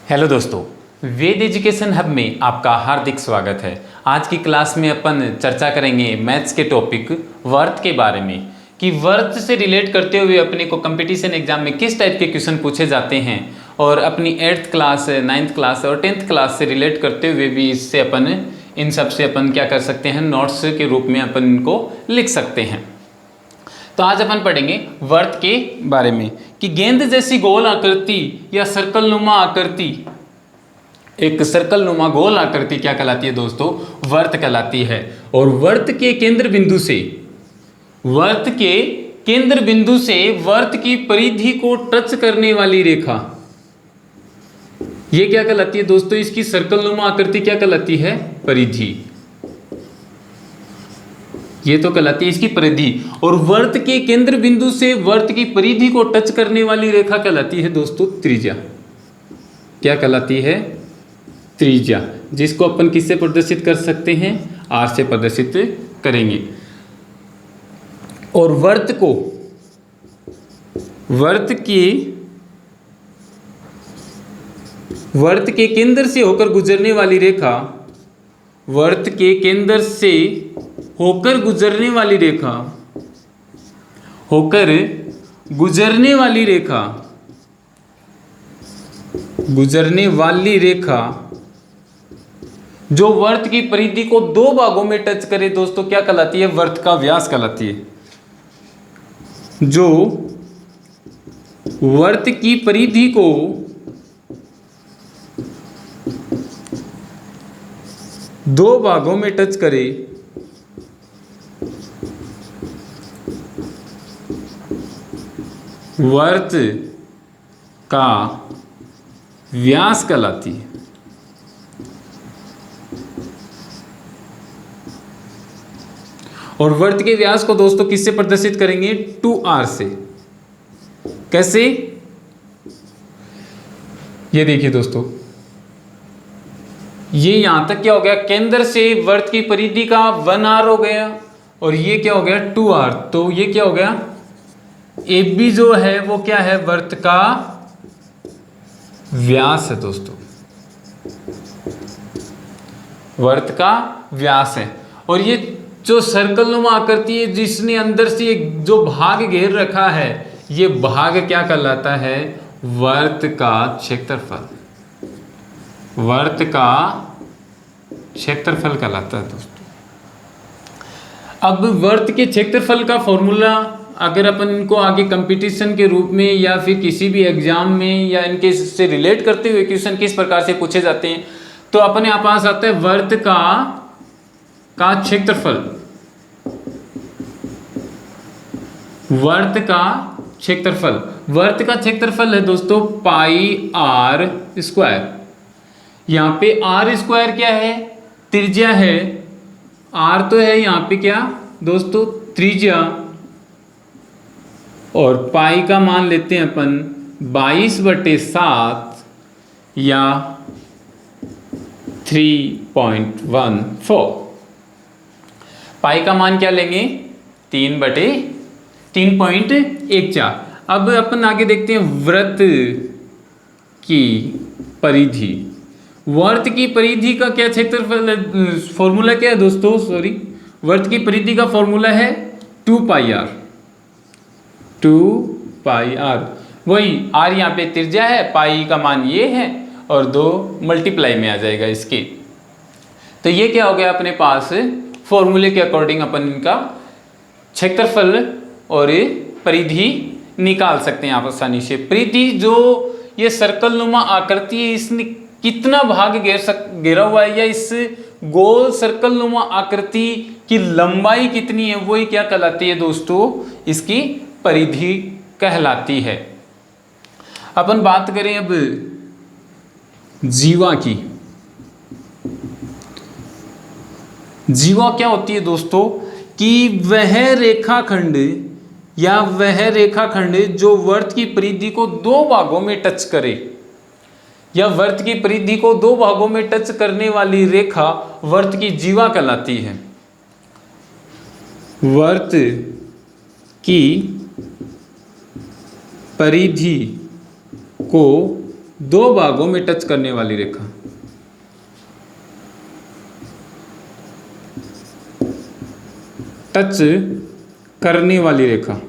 Hello दोस्तों, वेद education hub में आपका हार्दिक स्वागत है। आज की क्लास में अपन चर्चा करेंगे मैथ्स के टॉपिक वर्त के बारे में कि वर्त से रिलेट करते हुए अपने को कंपटीशन एग्जाम में किस टाइप के क्वेश्चन पूछे जाते हैं और अपनी 8th क्लास, 9th क्लास और 10th क्लास से रिलेट करते हुए भी इससे अपन इन सब से अपन क्या कर सकते हैं, नोट्स के रूप में अपन इनको लिख सकते हैं। तो आज अपन पढ़ेंगे वर्त के बारे में कि गेंद जैसी गोल आकृति या सर्कल नुमा आकृति, एक सर्कल नुमा गोल आकृति क्या कहलाती है दोस्तों? वर्त कहलाती है। और वर्त के केंद्र बिंदु से वर्त की परिधि को टच करने वाली रेखा, ये क्या कहलाती है दोस्तों? इसकी सर्कल नुमा आकृति क्या कहलाती है? परिधि। ये तो कहलाती है इसकी परिधि। और वर्त के केंद्र बिंदु से वर्त की परिधि को टच करने वाली रेखा कहलाती है दोस्तों त्रिज्या। क्या कहलाती है? त्रिज्या, जिसको अपन किससे प्रदर्शित कर सकते हैं? आर से प्रदर्शित करेंगे। और वर्त के केंद्र से होकर गुजरने वाली रेखा, वर्त के केंद्र से होकर गुजरने वाली रेखा जो वर्त की परिधि को दो भागों में टच करे दोस्तों क्या कहलाती है? वर्त का व्यास कहलाती है। जो वर्त की परिधि को दो भागों में टच करे वर्त का व्यास कहलाती है। और वर्त के व्यास को दोस्तों किससे प्रदर्शित करेंगे? 2r से। कैसे? ये देखिए दोस्तों, ये यहां तक क्या हो गया? केंद्र से वर्त की परिधि का 1r हो गया और ये क्या हो गया? 2r। तो ये क्या हो गया? AB जो है वो क्या है? वर्त का व्यास है दोस्तों, वर्त का व्यास है। और ये जो सर्कल नुमा आकृति है जिसने अंदर से एक जो भाग घेर रखा है, ये भाग क्या कहलाता है? वर्त का क्षेत्रफल। वर्त का क्षेत्रफल कहलाता है दोस्तों। अब वर्त के क्षेत्रफल का फॉर्मूला अगर अपन इनको आगे कंपटीशन के रूप में या फिर किसी भी एग्जाम में या इनके से रिलेट करते हुए क्वेश्चन किस प्रकार से पूछे जाते हैं, तो अपने यहाँ पास आता है वर्त का क्षेत्रफल। वर्त का क्षेत्रफल है दोस्तों पाई आर स्क्वायर। यहाँ पे आर स्क्वायर क्या है? त्रिज्या है। आर तो है यहाँ पे क्या दोस्तों? त्रिज्या। और पाई का मान लेते हैं अपन 22/7 या 3.14। पाई का मान क्या लेंगे? 3/3.14। अब अपन आगे देखते हैं वर्त की परिधि। वर्त की परिधि का क्या क्षेत्रफल? फॉर्मूला क्या है दोस्तों? वर्त की परिधि का फॉर्मूला है 2πr। 2πr, वही r यहाँ पे त्रिज्या है, पाई का मान ये है और 2 मल्टीप्लाई में आ जाएगा इसके। तो ये क्या हो गया अपने पास? फॉर्मूले के अकॉर्डिंग अपन इनका क्षेत्रफल और परिधि निकाल सकते हैं आप आसानी से। परिधि जो ये सर्कल नुमा आकृति है, इसने कितना भाग घेरा हुआ है या इस गोल सर्कल नुमा आकृति की लंबाई कितनी है, वही क्या कहलाती है दोस्तों? इसकी परिधि कहलाती है। अपन बात करें अब जीवा की। जीवा क्या होती है दोस्तों? कि वह रेखाखंड जो वर्त की परिधि को दो भागों में टच करे या वर्त की परिधि को दो भागों में टच करने वाली रेखा वर्त की जीवा कहलाती है। वर्त की परिधि को दो भागों में टच करने वाली रेखा। टच करने वाली रेखा।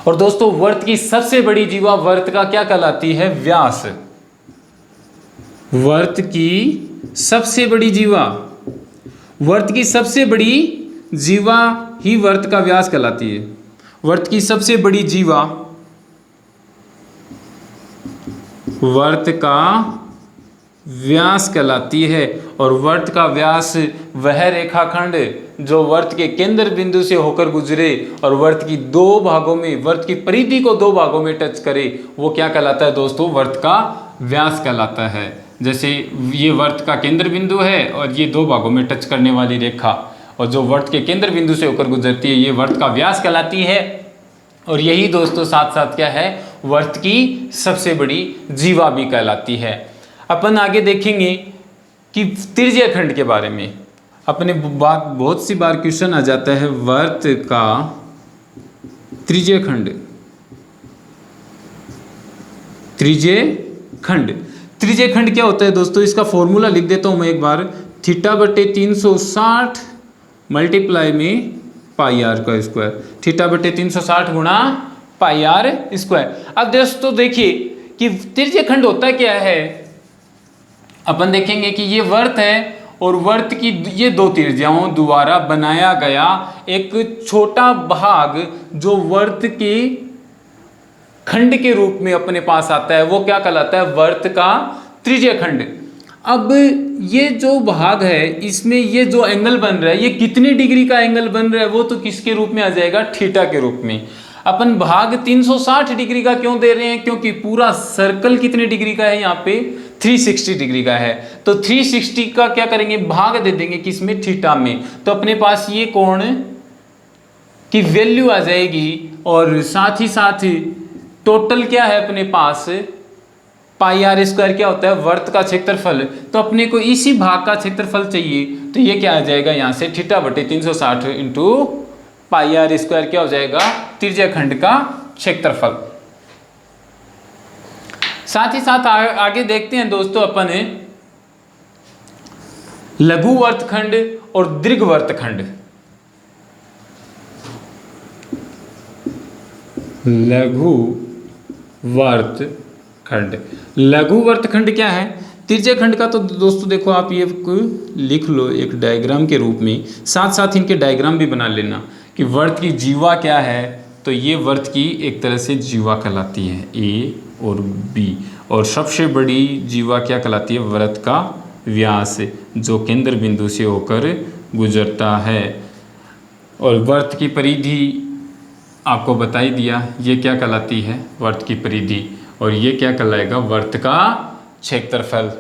और दोस्तों वर्त की सबसे बड़ी जीवा वर्त का क्या कहलाती है? व्यास। वर्त की सबसे बड़ी जीवा, वर्त की सबसे बड़ी जीवा ही वर्त का व्यास कहलाती है। वर्त की सबसे बड़ी जीवा वर्त का व्यास कहलाती है। और वर्त का व्यास वह रेखाखंड जो वर्त के केंद्र बिंदु से होकर गुजरे और वर्त की दो भागों में, वर्त की परिधि को दो भागों में टच करे, वो क्या कहलाता है दोस्तों? वर्त का व्यास कहलाता है। जैसे ये वर्त का केंद्र बिंदु है और ये दो भागों में टच करने वाली रेखा, और जो वर्त के केंद्र बिंदु से होकर गुजरती है, ये वर्त का व्यास कहलाती है। और यही दोस्तों साथ साथ क्या है? वर्त की सबसे बड़ी जीवा भी कहलाती है। अपन आगे देखेंगे कि त्रिज्य खंड के बारे में। अपने बहुत सी बार क्वेश्चन आ जाता है वर्त का त्रिज्य खंड। त्रिज्य खंड, त्रिज्य खंड क्या होता है दोस्तों? इसका फॉर्मूला लिख देता हूं मैं एक बार। θ/360 मल्टीप्लाई में पाई आर का स्क्वायर। θ/360 गुणा पाई आर स्क्वायर। अब दोस्तों देखिए कि त्रिज्य खंड होता क्या है। अपन देखेंगे कि ये वर्त है और वर्त की ये दो त्रिज्याओं द्वारा बनाया गया एक छोटा भाग जो वर्त के खंड के रूप में अपने पास आता है, वो क्या कहलाता है? वर्त का त्रिज्य खंड। अब ये जो भाग है, इसमें ये जो एंगल बन रहा है, ये कितने डिग्री का एंगल बन रहा है? वो तो किसके रूप में आ जाएगा? थीटा के रूप में। अपन भाग 360 डिग्री का क्यों दे रहे हैं? क्योंकि पूरा सर्कल कितने डिग्री का है? यहाँ पे 360 डिग्री का है। तो 360 का क्या करेंगे? भाग दे देंगे किसमें? थीटा में। तो अपने पास ये कोण की वैल्यू आ जाएगी। और साथ ही साथ टोटल क्या है अपने पास? पाई आर स्क्वायर क्या होता है? वर्त का क्षेत्रफल। तो अपने को इसी भाग का क्षेत्रफल चाहिए, तो ये क्या आ जाएगा? यहाँ से θ/360 इंटू पाई आर स्क्वायर क्या हो जाएगा? त्रिज्य खंड का क्षेत्रफल। साथ ही साथ आगे देखते हैं दोस्तों अपन लघु वर्तखंड और दीर्घ वर्तखंड। लघु वर्तखंड, लघु वर्तखंड क्या है? त्रिज्य खंड का तो दोस्तों देखो आप ये लिख लो एक डायग्राम के रूप में, साथ साथ इनके डायग्राम भी बना लेना कि वर्त की जीवा क्या है। तो ये वर्त की एक तरह से जीवा कहलाती है, ए और बी। और सबसे बड़ी जीवा क्या कहलाती है? वर्त का व्यास, जो केंद्र बिंदु से होकर गुजरता है। और वर्त की परिधि आपको बता ही दिया, ये क्या कहलाती है? वर्त की परिधि। और ये क्या कहलाएगा? वर्त का क्षेत्रफल।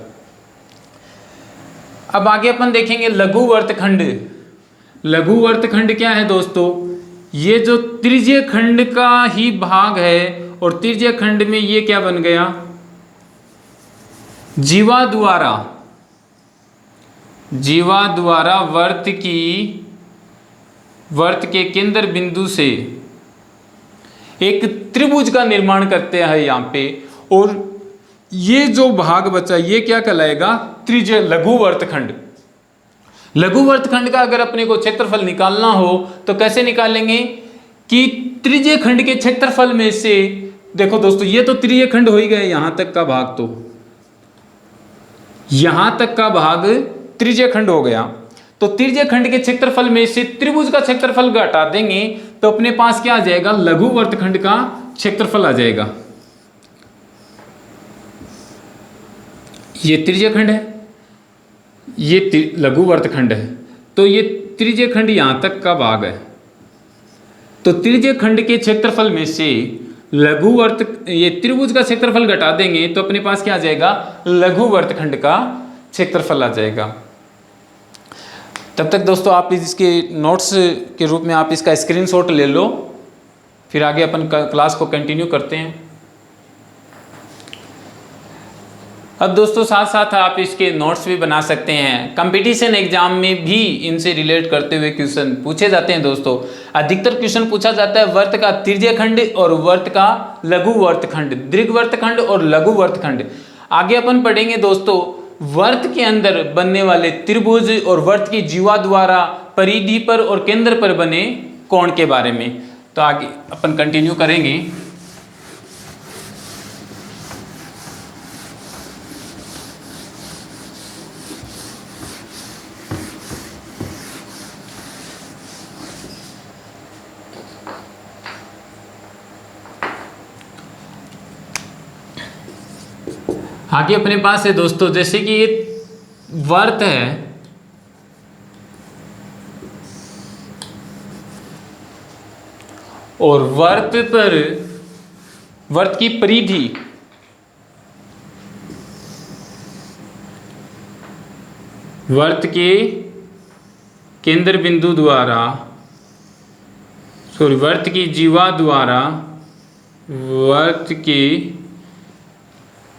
अब आगे अपन देखेंगे लघु वर्तखंड। लघु वर्तखंड क्या है दोस्तों? ये जो त्रिज्य खंड का ही भाग है, और त्रिज्य खंड में ये क्या बन गया? जीवा द्वारा वर्त के केंद्र बिंदु से एक त्रिभुज का निर्माण करते हैं यहाँ पे। और ये जो भाग बचा ये क्या कहलाएगा? त्रिज्य लघु वर्तखंड। लघु वर्तखंड का अगर अपने को क्षेत्रफल निकालना हो तो कैसे निकालेंगे? कि त्रिज्य खंड के क्षेत्रफल में से, देखो दोस्तों ये तो त्रिज्य खंड हो ही गए, यहां तक का भाग, तो यहां तक का भाग त्रिज्य खंड हो गया। तो त्रिज्य खंड के क्षेत्रफल में से त्रिभुज का क्षेत्रफल घटा देंगे तो अपने पास क्या आ जाएगा? लघु वर्तखंड का क्षेत्रफल आ जाएगा। ये त्रिज्य खंड है, ये लघु वर्तखंड है, तो ये त्रिज्य खंड यहां तक का भाग है। तो त्रिज्य खंड के क्षेत्रफल में से ये त्रिभुज का क्षेत्रफल घटा देंगे तो अपने पास क्या आ जाएगा? लघु वर्तखंड का क्षेत्रफल आ जाएगा। तब तक दोस्तों आप इसके नोट्स के रूप में आप इसका स्क्रीनशॉट ले लो, फिर आगे अपन क्लास को कंटिन्यू करते हैं। अब दोस्तों साथ साथ आप इसके नोट्स भी बना सकते हैं। कंपटीशन एग्जाम में भी इनसे रिलेट करते हुए क्वेश्चन पूछे जाते हैं दोस्तों। अधिकतर क्वेश्चन पूछा जाता है वर्त का तृतीय खंड और वर्त का लघु वर्तखंड, दीर्घ वर्तखंड और लघु वर्तखंड। आगे अपन पढ़ेंगे दोस्तों वर्त के अंदर बनने वाले त्रिभुज और वर्त की जीवा द्वारा परिधि पर और केंद्र पर बने कोण के बारे में। तो आगे अपन कंटिन्यू करेंगे। आगे अपने पास है दोस्तों, जैसे कि ये वर्त है और वर्त पर वर्त की परिधि वर्त के केंद्र बिंदु द्वारा वर्त की जीवा द्वारा वर्त के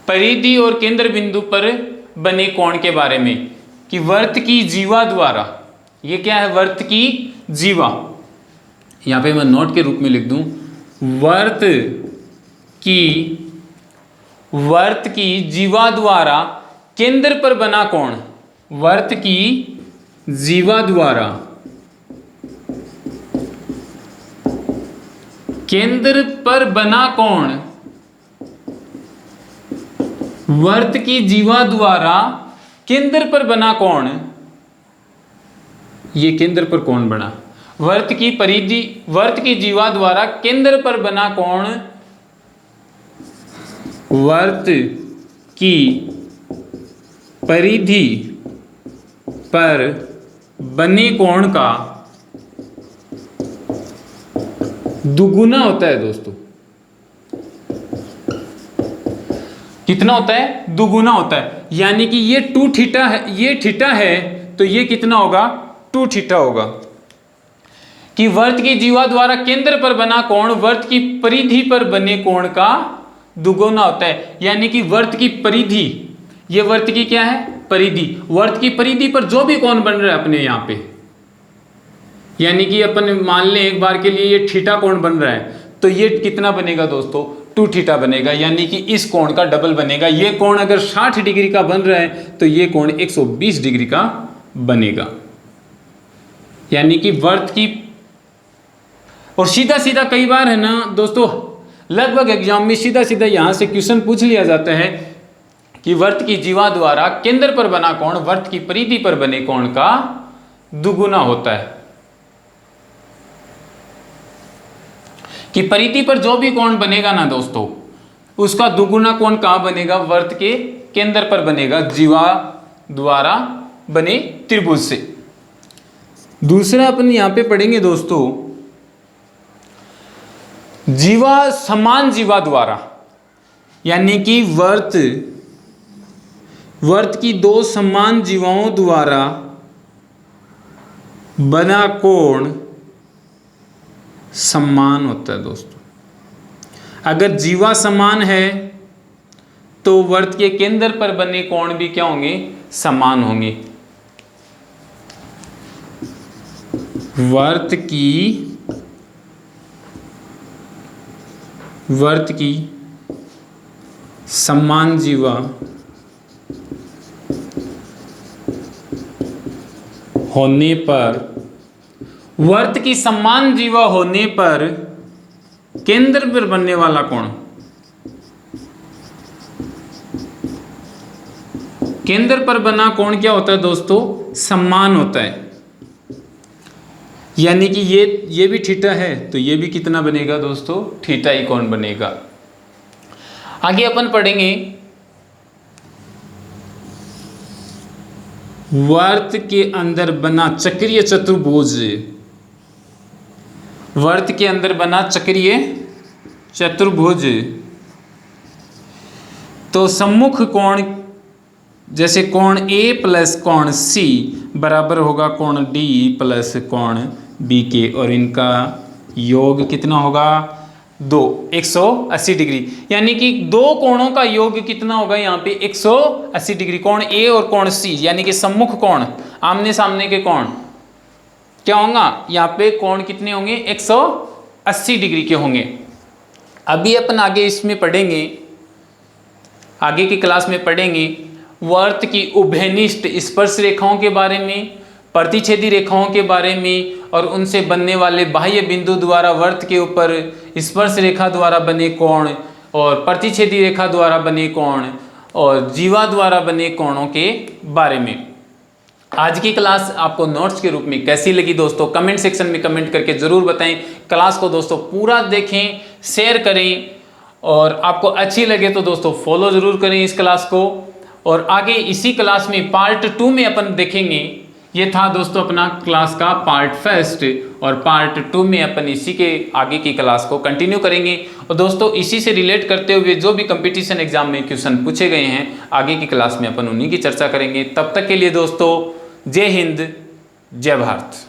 परिधि और केंद्र बिंदु पर बने कोण के बारे में कि वर्त की जीवा द्वारा, ये क्या है वर्त की जीवा, यहां पे मैं नोट के रूप में लिख दूं वर्त की जीवा द्वारा केंद्र पर बना कोण, वर्त की जीवा द्वारा केंद्र पर बना कोण, वर्त की जीवा द्वारा केंद्र पर बना कोण, ये केंद्र पर कोण बना। वर्त की परिधि, वर्त की जीवा द्वारा केंद्र पर बना कोण वर्त की परिधि पर बने कोण का दुगुना होता है दोस्तों। कितना होता है? दुगुना होता है। यानी कि ये 2 थीटा है, ये थीटा है तो ये कितना होगा? 2 थीटा होगा। कि वर्त की जीवा द्वारा केंद्र पर बना कोण वर्त की परिधि पर बने कोण का दुगुना होता है। यानी कि वर्त की परिधि, ये वर्त की क्या है? परिधि। वर्त की परिधि पर जो भी कोण बन रहा है अपने यहाँ पे, यानी कि अपन मान लें एक बार के लिए ये थीटा कोण बन रहा है तो ये कितना बनेगा दोस्तों? 2 थीटा बनेगा। यानी कि इस कोण का डबल बनेगा। ये कोण अगर 60 डिग्री का बन रहा है तो ये कोण 120 डिग्री का बनेगा। यानी कि वर्त की, और सीधा सीधा कई बार है ना दोस्तों, लगभग एग्जाम में सीधा सीधा यहां से क्वेश्चन पूछ लिया जाता है कि वर्त की जीवा द्वारा केंद्र पर बना कोण वर्त की परिधि पर बने कोण का दुगुना होता है। कि परिधि पर जो भी कोण बनेगा ना दोस्तों, उसका दुगुना कोण कहां बनेगा? वर्त के केंद्र पर बनेगा, जीवा द्वारा बने त्रिभुज से। दूसरा अपन यहां पे पढ़ेंगे दोस्तों जीवा समान जीवा द्वारा, यानी कि वर्त की 2 समान जीवाओं द्वारा बना कोण समान होता है दोस्तों। अगर जीवा समान है तो वर्त के केंद्र पर बने कोण भी क्या होंगे? समान होंगे। वर्त की समान जीवा होने पर, वर्त की समान जीवा होने पर केंद्र पर बनने वाला कोण, केंद्र पर बना कोण क्या होता है दोस्तों? समान होता है। यानी कि ये भी थीटा है तो ये भी कितना बनेगा दोस्तों? थीटा ही कोण बनेगा। आगे अपन पढ़ेंगे वर्त के अंदर बना चक्रीय चतुर्भुज, वर्त के अंदर बना चक्रीय चतुर्भुज तो सम्मुख कोण, जैसे कोण A प्लस कोण C बराबर होगा कोण D प्लस कोण B के, और इनका योग कितना होगा? 2 180 डिग्री, यानी कि दो कोणों का योग कितना होगा यहाँ पे 180 डिग्री। कोण ए और कोण सी यानी कि सम्मुख कोण, आमने सामने के कोण क्या होगा यहाँ पे, कोण कितने होंगे 180 डिग्री के होंगे। अभी अपन आगे इसमें पढ़ेंगे, आगे की क्लास में पढ़ेंगे वर्त की उभयनिष्ठ स्पर्श रेखाओं के बारे में, प्रतिच्छेदी रेखाओं के बारे में और उनसे बनने वाले बाह्य बिंदु द्वारा वर्त के ऊपर स्पर्श रेखा द्वारा बने कोण और प्रतिच्छेदी रेखा द्वारा बने कोण और जीवा द्वारा बने कोणों के बारे में। आज की क्लास आपको नोट्स के रूप में कैसी लगी दोस्तों, कमेंट सेक्शन में कमेंट करके ज़रूर बताएं। क्लास को दोस्तों पूरा देखें, शेयर करें और आपको अच्छी लगे तो दोस्तों फॉलो ज़रूर करें इस क्लास को। और आगे इसी क्लास में पार्ट 2 में अपन देखेंगे, ये था दोस्तों अपना क्लास का पार्ट फर्स्ट, और पार्ट 2 में अपन इसी के आगे की क्लास को कंटिन्यू करेंगे। और दोस्तों इसी से रिलेट करते हुए जो भी कंपटीशन एग्जाम में क्वेश्चन पूछे गए हैं आगे की क्लास में अपन उन्हीं की चर्चा करेंगे। तब तक के लिए दोस्तों जय हिंद, जय भारत।